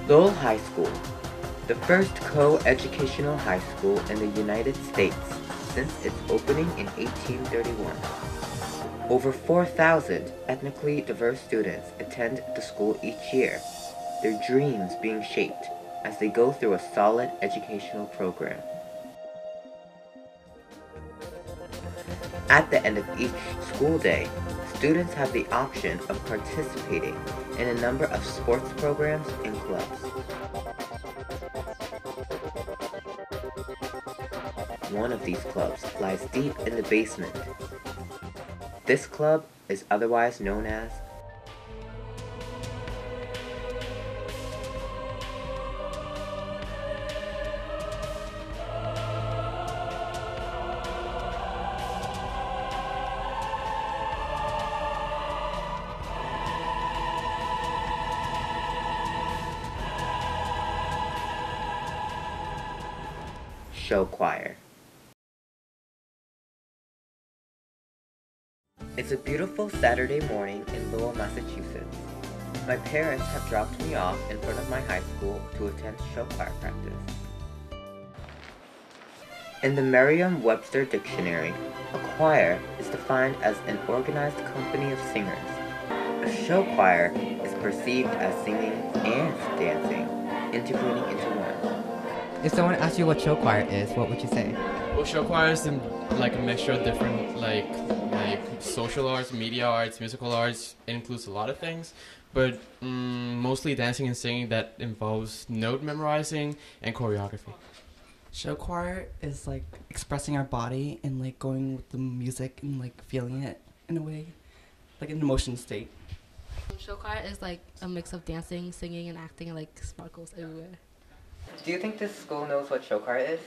Lowell High School, the first co-educational high school in the United States since its opening in 1831. Over 4,000 ethnically diverse students attend the school each year, their dreams being shaped as they go through a solid educational program. At the end of each school day, students have the option of participating in a number of sports programs and clubs. One of these clubs lies deep in the basement. This club is otherwise known as show choir. It's a beautiful Saturday morning in Lowell, Massachusetts. My parents have dropped me off in front of my high school to attend show choir practice. In the Merriam-Webster dictionary, a choir is defined as an organized company of singers. A show choir is perceived as singing and dancing, integrating into one. If someone asked you what show choir is, what would you say? Well, show choir is like a mixture of different like social arts, media arts, musical arts. It includes a lot of things, but mostly dancing and singing that involves note memorizing and choreography. Show choir is like expressing our body and like going with the music and like feeling it in a way, like an emotion state. Show choir is like a mix of dancing, singing, and acting, and like sparkles everywhere. Do you think this school knows what show choir is?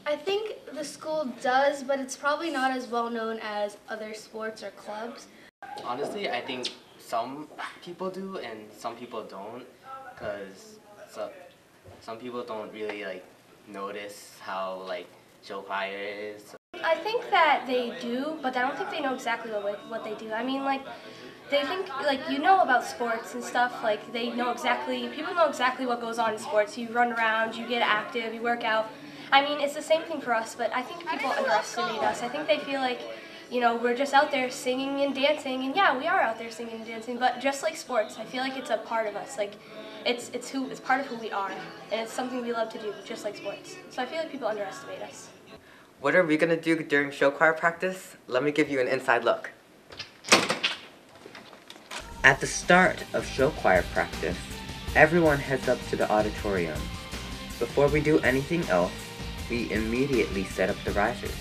I think the school does, but it's probably not as well known as other sports or clubs. Honestly, I think some people do and some people don't, because some people don't really like notice how like show choir is. I think that they do, but I don't think they know exactly what they do. I mean, like, they think, like, you know about sports and stuff, like, people know exactly what goes on in sports. You run around, you get active, you work out. I mean, it's the same thing for us, but I think people underestimate us. I think they feel like, you know, we're just out there singing and dancing, and yeah, we are out there singing and dancing, but just like sports, I feel like it's a part of us. Like, it's part of who we are, and it's something we love to do, just like sports. So I feel like people underestimate us. What are we gonna do during show choir practice? Let me give you an inside look. At the start of show choir practice, everyone heads up to the auditorium. Before we do anything else, we immediately set up the risers.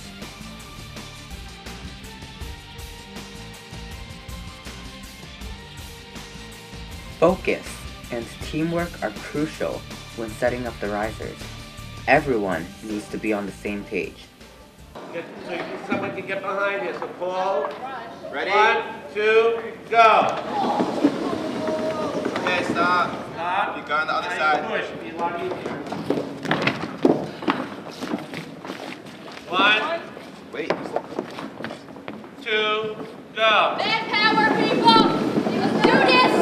Focus and teamwork are crucial when setting up the risers. Everyone needs to be on the same page. So someone can get behind you. So Paul, ready? 1, 2, go. Okay, stop. Stop. You go on the other side. Push. Be a lot easier. 1. Wait. 2, go. Manpower, people! Let's do this!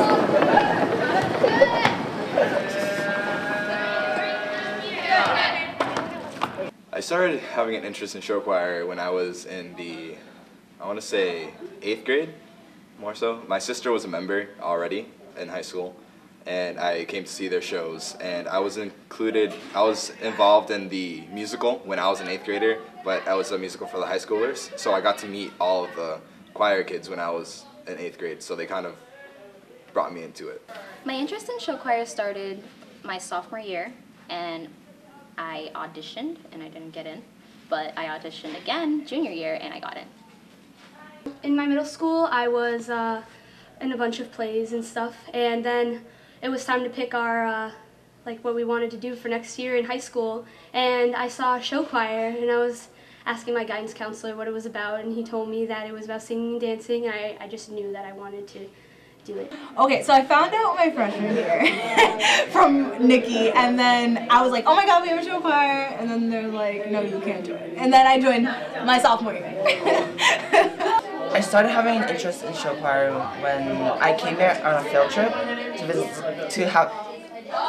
I started having an interest in show choir when I was in I want to say 8th grade, more so. My sister was a member already in high school, and I came to see their shows, and I was involved in the musical when I was an 8th grader, but that was a musical for the high schoolers, so I got to meet all of the choir kids when I was in 8th grade, so they kind of brought me into it. My interest in show choir started my sophomore year, and I auditioned and I didn't get in, but I auditioned again junior year and I got in. In my middle school, I was in a bunch of plays and stuff, and then it was time to pick our like what we wanted to do for next year in high school, and I saw show choir, and I was asking my guidance counselor what it was about, and he told me that it was about singing and dancing, and I just knew that I wanted to do it. Okay, so I found out my freshman year from Nikki, and then I was like, oh my god, we have a show choir, and then they're like, no, you can't join. And then I joined my sophomore year. I started having an interest in show choir when I came there on a field trip to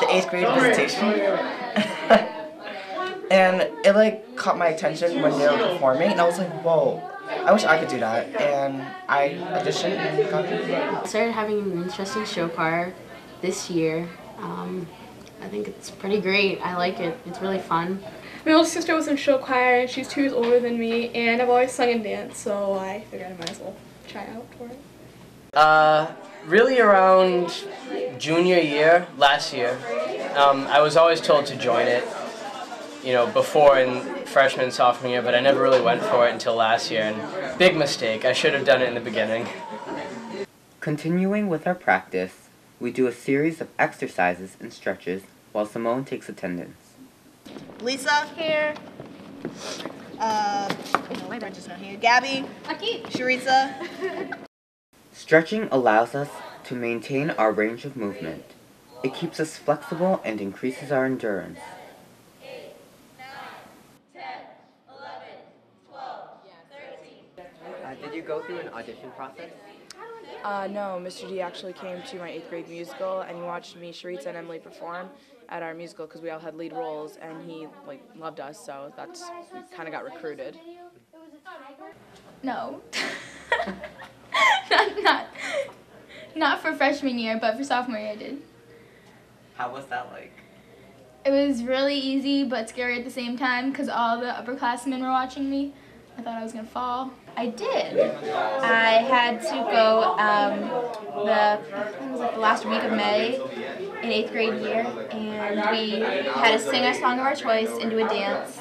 the 8th grade presentation. And it like caught my attention when they were performing, and I was like, whoa, I wish I could do that. And I auditioned and got it. I started having an interest in show choir this year. I think it's pretty great. I like it. It's really fun. My older sister was in show choir, and she's 2 years older than me, and I've always sung and danced, so I figured I might as well try out for it. Really around junior year, last year, I was always told to join it, you know, before in freshman, sophomore year, but I never really went for it until last year, and big mistake. I should have done it in the beginning. Continuing with our practice, we do a series of exercises and stretches while Simone takes attendance. Lisa. Here. My branch is not here. Gabby. Aquí. Sharitza. Stretching allows us to maintain our range of movement. It keeps us flexible and increases our endurance. 8, 9, 10, 11, 12, 13. Did you go through an audition process? No, Mr. D actually came to my 8th grade musical, and he watched me, Sharitza, and Emily perform at our musical because we all had lead roles, and he like loved us, so that's we kind of got recruited. No. not for freshman year, but for sophomore year I did. How was that like? It was really easy but scary at the same time because all the upperclassmen were watching me. I thought I was gonna fall. I did. I had to go it was like the last week of May in 8th grade year, and we had to sing a song of our choice and do a dance.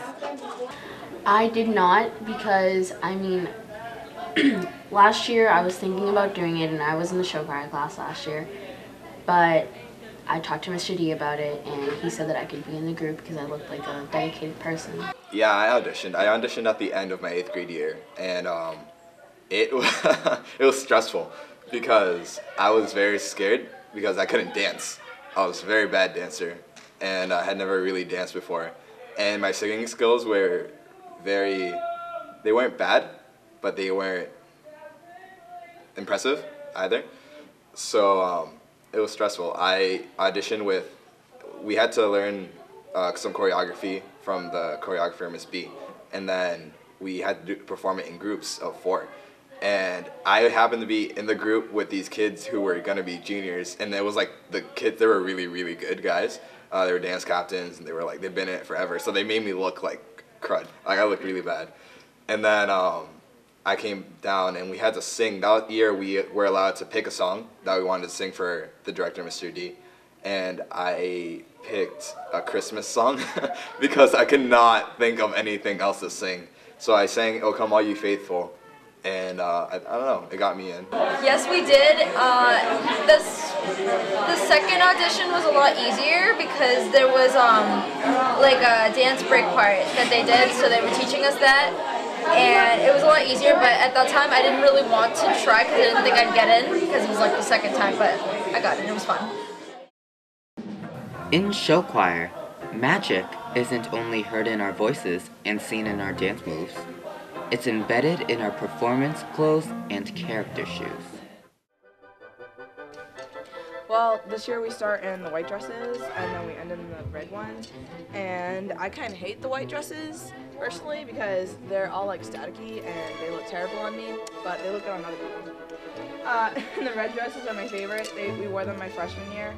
I did not because, I mean, last year I was thinking about doing it and I was in the show choir class last year, but I talked to Mr. D about it and he said that I could be in the group because I looked like a dedicated person. Yeah, I auditioned. I auditioned at the end of my 8th grade year, and it was stressful because I was very scared because I couldn't dance. I was a very bad dancer, and I had never really danced before. And my singing skills were they weren't bad, but they weren't impressive either. So it was stressful. I auditioned we had to learn some choreography from the choreographer, Miss B, and then we had to perform it in groups of 4. And I happened to be in the group with these kids who were gonna be juniors, and it was like the kids, they were really, really good guys. They were dance captains, and they were like, they've been in it forever, so they made me look like crud. Like, I looked really bad. And then I came down, and we had to sing. That year, we were allowed to pick a song that we wanted to sing for the director, Mr. D. And I picked a Christmas song because I could not think of anything else to sing. So I sang "O Come All You Faithful," and I don't know, it got me in. Yes, we did. The second audition was a lot easier because there was like a dance break part that they did, so they were teaching us that, and it was a lot easier. But at that time, I didn't really want to try because I didn't think I'd get in because it was like the second time. But I got it. It was fun. In show choir, magic isn't only heard in our voices and seen in our dance moves. It's embedded in our performance clothes and character shoes. Well, this year we start in the white dresses, and then we end in the red ones. And I kind of hate the white dresses, personally, because they're all like staticky and they look terrible on me, but they look good on other people. The red dresses are my favorite. We wore them my freshman year,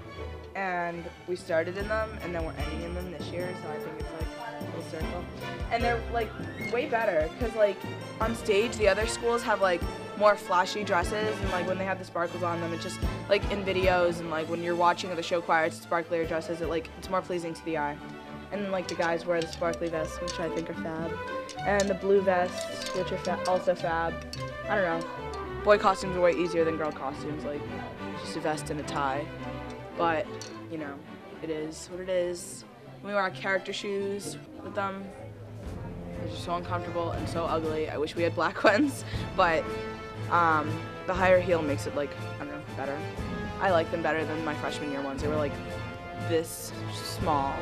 and we started in them, and then we're ending in them this year, so I think it's like a little circle. And they're like way better, because like on stage the other schools have like more flashy dresses, and like when they have the sparkles on them, it's just like in videos and like when you're watching the show choir, it's sparklier dresses, it's more pleasing to the eye. And then like the guys wear the sparkly vests, which I think are fab, and the blue vests, which are also fab. I don't know. Boy costumes are way easier than girl costumes, like just a vest and a tie. But, you know, it is what it is. We wear our character shoes with them. They're just so uncomfortable and so ugly. I wish we had black ones, but the higher heel makes it, like, I don't know, better. I like them better than my freshman year ones. They were like this small.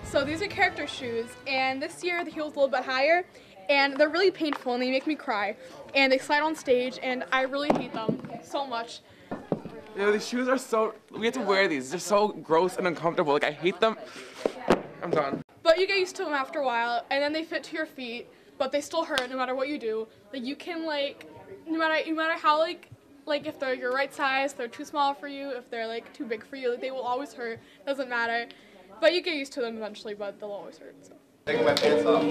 So these are character shoes, and this year the heel's a little bit higher, and they're really painful and they make me cry. And they slide on stage, and I really hate them so much. Yo, these shoes are so, we have to wear these. They're so gross and uncomfortable. Like, I hate them. I'm done. But you get used to them after a while, and then they fit to your feet, but they still hurt no matter what you do. Like, you can, like, no matter how, like if they're your right size, they're too small for you, if they're, like, too big for you, like, they will always hurt. Doesn't matter. But you get used to them eventually, but they'll always hurt, so. Taking my pants off.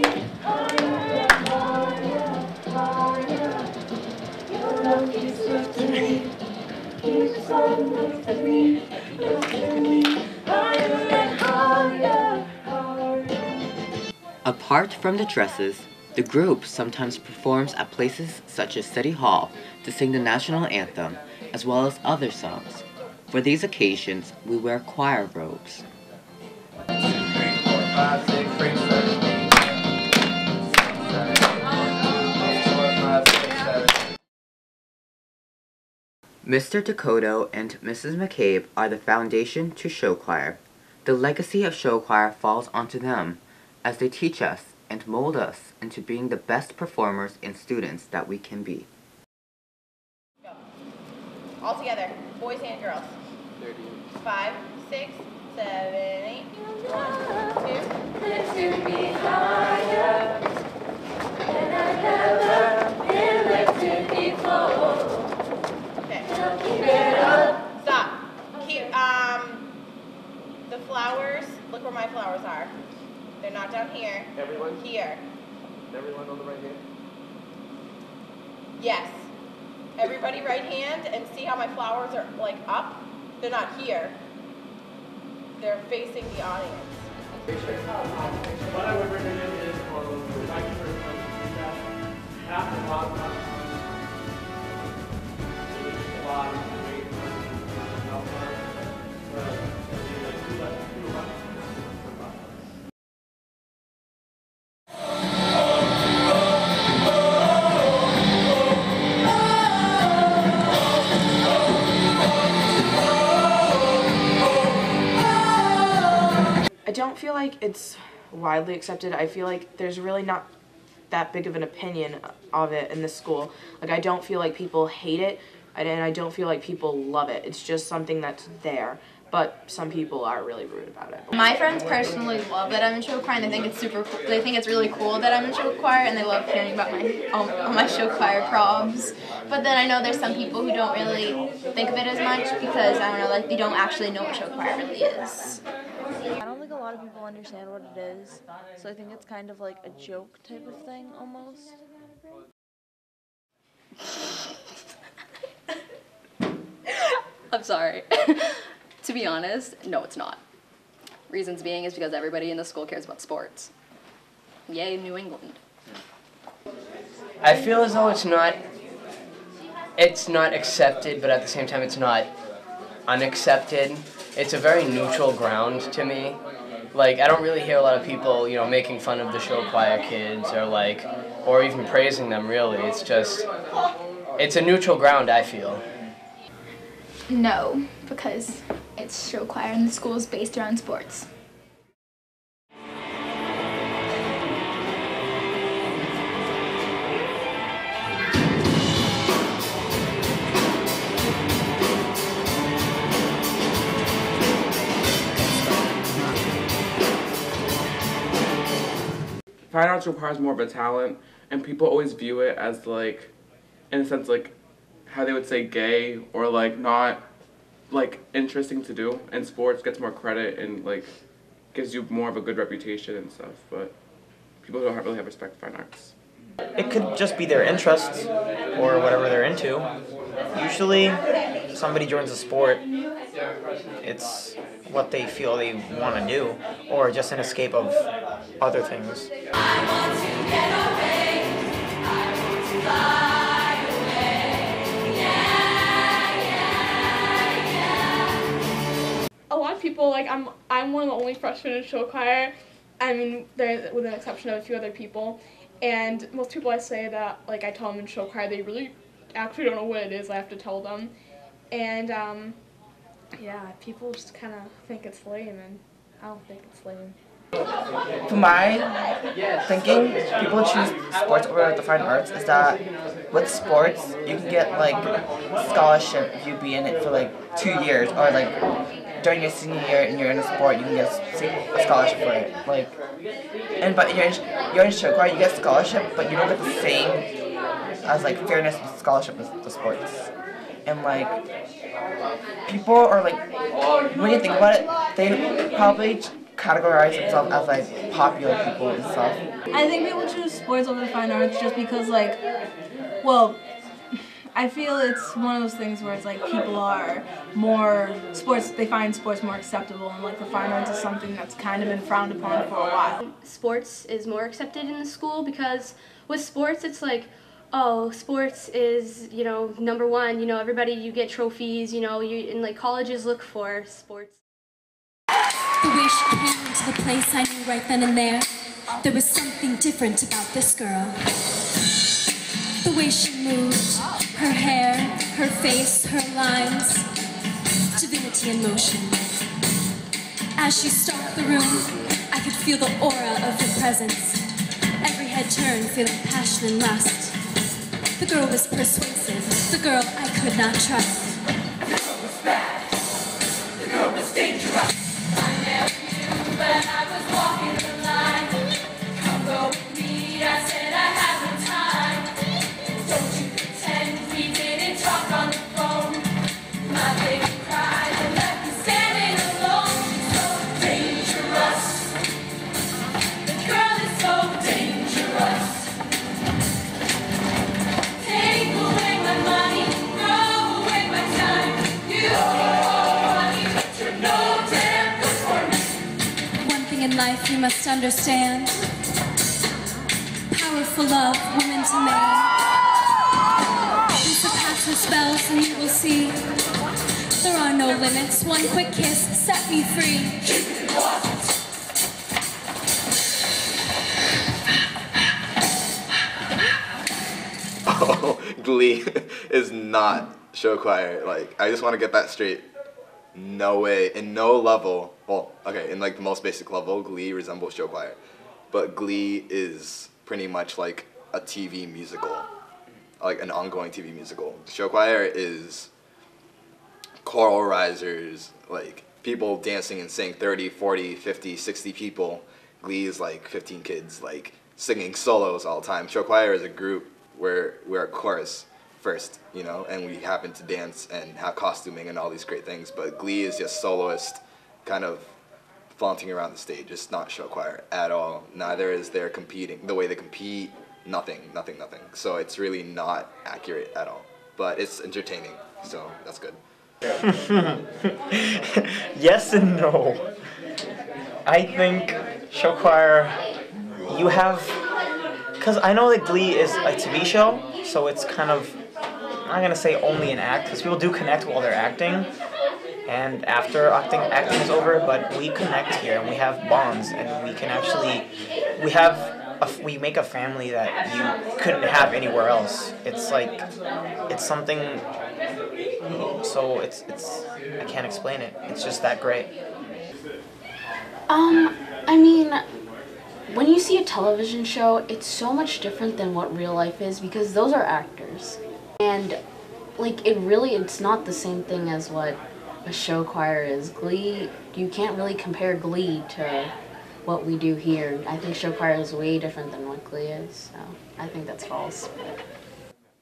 Apart from the dresses, the group sometimes performs at places such as City Hall to sing the national anthem, as well as other songs. For these occasions, we wear choir robes. Mr. Dakota and Mrs. McCabe are the foundation to show choir. The legacy of show choir falls onto them, as they teach us and mold us into being the best performers and students that we can be. Go. All together, boys and girls. 5, 6, 7, 8. 1, 2. Lifted me higher, and I've never been lifted before. Okay. Keep it up. Stop. Keep the flowers. Look where my flowers are. They're not down here. Everyone? Here. Everyone on the right hand? Yes. Everybody right hand, and see how my flowers are like up? They're not here. They're facing the audience. What I would recommend is on the right half the bottom up. The bottom, the weight, I don't feel like it's widely accepted. I feel like there's really not that big of an opinion of it in this school. Like, I don't feel like people hate it, and I don't feel like people love it. It's just something that's there, but some people are really rude about it. My friends personally love that I'm in show choir, and they think it's super cool. They think it's really cool that I'm in show choir, and they love hearing about my show choir proms. But then I know there's some people who don't really think of it as much because, I don't know, like, they don't actually know what show choir really is. I don't think a lot of people understand what it is, so I think it's kind of like a joke type of thing almost. I'm sorry. To be honest, no, it's not. Reasons being is because everybody in the school cares about sports. Yay, New England. I feel as though it's not accepted, but at the same time it's not unaccepted. It's a very neutral ground to me. Like, I don't really hear a lot of people, you know, making fun of the show choir kids or even praising them, really. It's a neutral ground, I feel. No, because it's show choir and the school is based around sports. Fine arts requires more of a talent, and people always view it as, like, in a sense, like, how they would say gay or, like, not, like, interesting to do. And sports gets more credit and, like, gives you more of a good reputation and stuff, but people don't really have respect for fine arts. It could just be their interest or whatever they're into. Usually, somebody joins a sport, it's what they feel they want to do, or just an escape of other things. I want to get away. I want to fly away. Yeah. A lot of people, like, I'm one of the only freshmen in show choir. I mean, with an exception of a few other people. And most people I say that, like, I tell them in show choir, they really actually don't know what it is. I have to tell them. And, yeah, people just kind of think it's lame, and I don't think it's lame. From my thinking, people choose sports over the fine arts is that with sports, you can get like scholarship if you be in it for like 2 years, or like during your senior year and you're in a sport, you can get a scholarship for it. Like, but you're in show choir, you get scholarship, but you don't get the same as like fairness with scholarship with the sports. And like people are like, when you think about it, they probably categorize themselves as like popular people and stuff. I think people choose sports over the fine arts just because like, well, I feel it's one of those things where it's like people are more sports, they find sports more acceptable, and like the fine arts is something that's kind of been frowned upon for a while. Sports is more accepted in the school because with sports it's like, oh, sports is, you know, #1, you know, everybody, you get trophies, you know, and like colleges look for sports. The way she came into the place, I knew right then and there, there was something different about this girl. The way she moved, her hair, her face, her lines, divinity in motion. As she stalked the room, I could feel the aura of her presence. Every head turned, feeling passion and lust. The girl was persuasive, the girl I could not trust. The girl was bad, the girl was dangerous. I never knew, but I was walking the line. Come go with me, I said I have no time. Don't you pretend we didn't talk on the phone. My baby cried and left me standing alone. She's so dangerous. The girl is so dangerous. Take away my money, throw away my time. You are money, but you're no damn good for me. One thing in life you must understand. Powerful love, woman to man. Surpass her spells and you will see. There are no limits, one quick kiss set me free. Oh, Glee is not show choir. Like, I just want to get that straight. No way, in no level. Well, okay, in like the most basic level, Glee resembles show choir, but Glee is pretty much like a TV musical, like an ongoing TV musical. Show choir is choral risers, like people dancing and singing, 30, 40, 50, 60 people. Glee is like 15 kids, like singing solos all the time. Show choir is a group where we're a chorus first, you know, and we happen to dance and have costuming and all these great things, but Glee is just soloist kind of flaunting around the stage. It's not show choir at all. Neither is their competing. The way they compete, nothing. So it's really not accurate at all, but it's entertaining, so that's good. Yes and no. I think show choir, you have, because I know that Glee is a TV show, so it's kind of, I'm not going to say only an act, because people do connect while they're acting, and after acting is over, but we connect here, and we have bonds, and we can actually, we make a family that you couldn't have anywhere else. It's like, it's something, so it's I can't explain it. It's just that great. I mean, when you see a television show, it's so much different than what real life is because those are actors. And, like, it's not the same thing as what a show choir is. Glee, you can't really compare Glee to what we do here. I think show choir is way different than what Glee is, so I think that's false.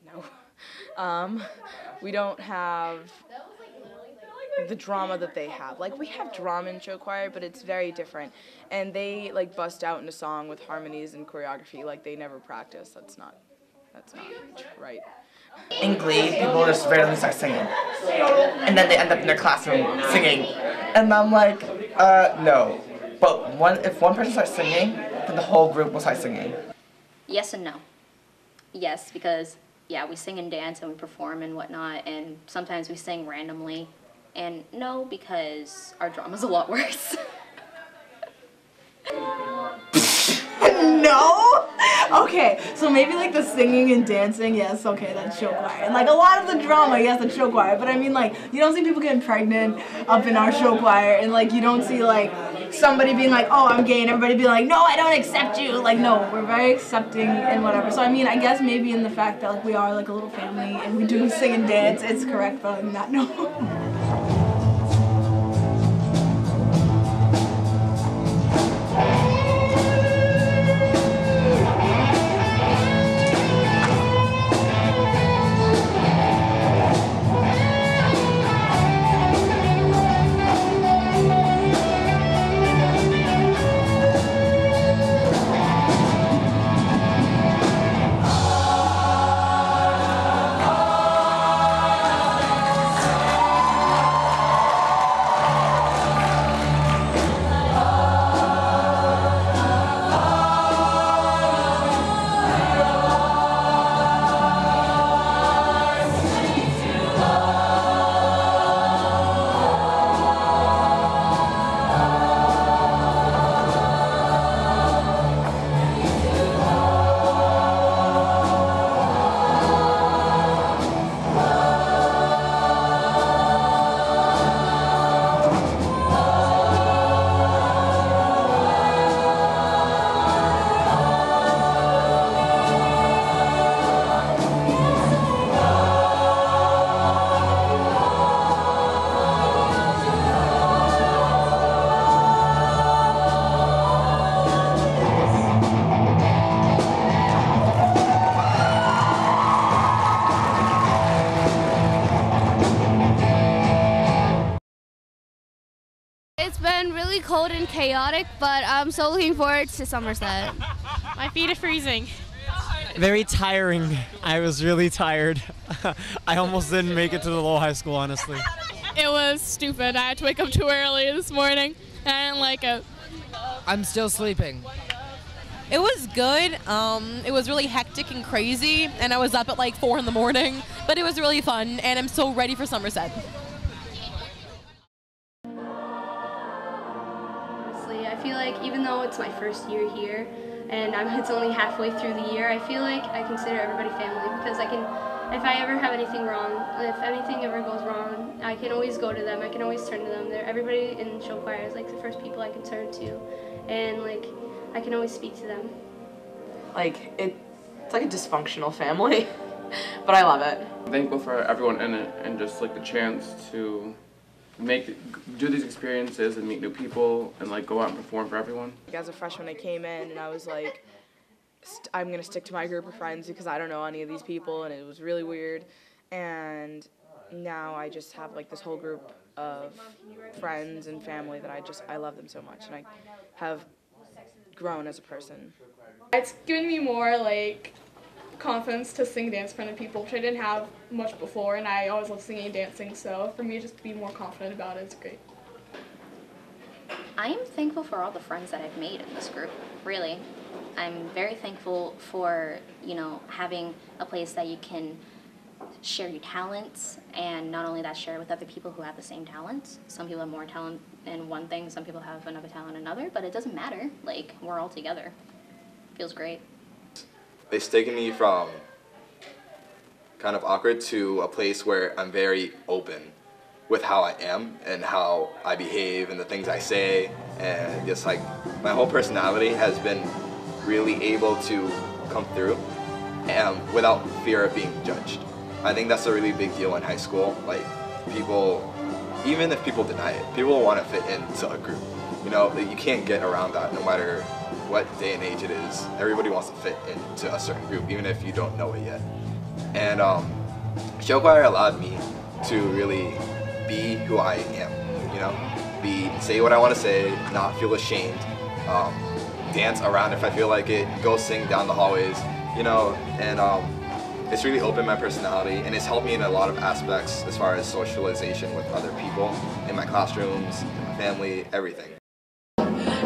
No. We don't have the drama that they have. Like, we have drama in show choir, but it's very different. And they, like, bust out in a song with harmonies and choreography like they never practice. That's not right. In Glee, people just randomly start singing. And then they end up in their classroom singing. And I'm like, no. But if one person starts singing, then the whole group will start singing. Yes and no. Yes, because, yeah, we sing and dance and we perform and whatnot, and sometimes we sing randomly. And no, because our drama's a lot worse. No? Okay, so maybe like the singing and dancing, yes, okay, that's show choir. And like a lot of the drama, yes, that's show choir. But I mean, like, you don't see people getting pregnant up in our show choir, and like you don't see like somebody being like, oh, I'm gay, and everybody being like, no, I don't accept you. Like, no, we're very accepting and whatever. So I mean, I guess maybe in the fact that like we are like a little family and we do sing and dance, it's correct, but other than that, no. It's been really cold and chaotic, but I'm so looking forward to Somerset. My feet are freezing. Very tiring. I was really tired. I almost didn't make it to the Lowell High School, honestly. It was stupid. I had to wake up too early this morning, and I didn't like it. I'm still sleeping. It was good. It was really hectic and crazy, and I was up at like 4 in the morning, but it was really fun, and I'm so ready for Somerset. I feel like even though it's my first year here and it's only halfway through the year, I feel like I consider everybody family because if I ever have anything wrong, if anything ever goes wrong, I can always go to them. I can always turn to them. Everybody in show choir is like the first people I can turn to, and like I can always speak to them. Like it's like a dysfunctional family, but I love it. I'm thankful for everyone in it and just like the chance to do these experiences and meet new people and like go out and perform for everyone. As a freshman I came in and I was like, I'm gonna stick to my group of friends because I don't know any of these people, and it was really weird. And now I just have like this whole group of friends and family that I love them so much, and I have grown as a person. It's given me more like confidence to sing and dance in front of people, which I didn't have much before, and I always love singing and dancing, so for me just to be more confident about it is great. I am thankful for all the friends that I've made in this group, really. I'm very thankful for, having a place that you can share your talents, and not only that, share with other people who have the same talents. Some people have more talent in one thing, some people have another talent in another, but it doesn't matter. Like, we're all together. Feels great. It's taken me from kind of awkward to a place where I'm very open with how I am and how I behave and the things I say, and just like my whole personality has been really able to come through without fear of being judged. I think that's a really big deal in high school. Like people, even if people deny it, people want to fit into a group. You can't get around that no matter what day and age it is. Everybody wants to fit into a certain group, even if you don't know it yet. And show choir allowed me to really be who I am, say what I want to say, not feel ashamed, dance around if I feel like it, go sing down the hallways, and it's really opened my personality, and it's helped me in a lot of aspects as far as socialization with other people, in my classrooms, in my family, everything.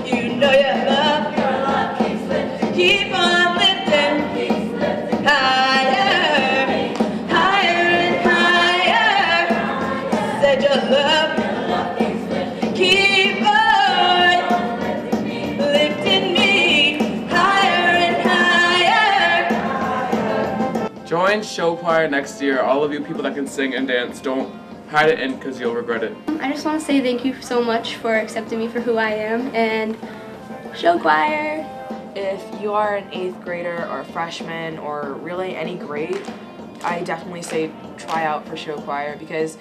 You know your love keeps lifting, keep on lifting, higher, higher and higher. Said your love keep on lifting me higher and higher. Join show choir next year. All of you people that can sing and dance, don't hide it in because you'll regret it. I just want to say thank you so much for accepting me for who I am, and show choir. If you are an 8th grader or a freshman or really any grade, I definitely say try out for show choir because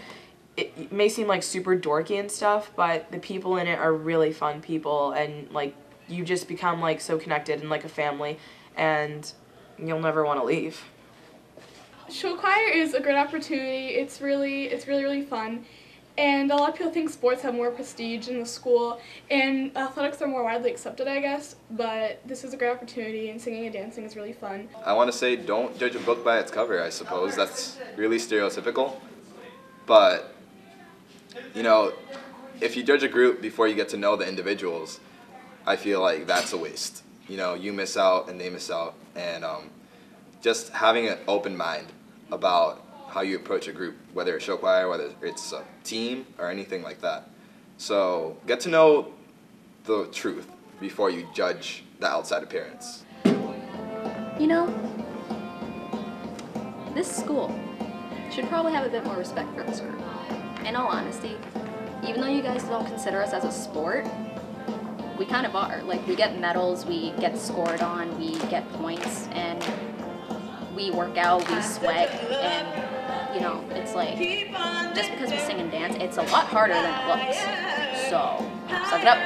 it may seem like super dorky and stuff, but the people in it are really fun people, and like you just become like so connected and like a family, and you'll never want to leave. Show choir is a great opportunity. It's really fun. And a lot of people think sports have more prestige in the school, and athletics are more widely accepted, I guess, but this is a great opportunity, and singing and dancing is really fun. I want to say don't judge a book by its cover, I suppose. That's really stereotypical. But, you know, if you judge a group before you get to know the individuals, I feel like that's a waste. You know, you miss out and they miss out, and just having an open mind about how you approach a group, whether it's show choir, whether it's a team, or anything like that. So get to know the truth before you judge the outside appearance. You know, this school should probably have a bit more respect for this group. In all honesty, even though you guys don't consider us as a sport, we kind of are. Like, we get medals, we get scored on, we get points, and we work out, we sweat, and you know, it's like, just because we sing and dance, it's a lot harder than it looks. So, suck it up.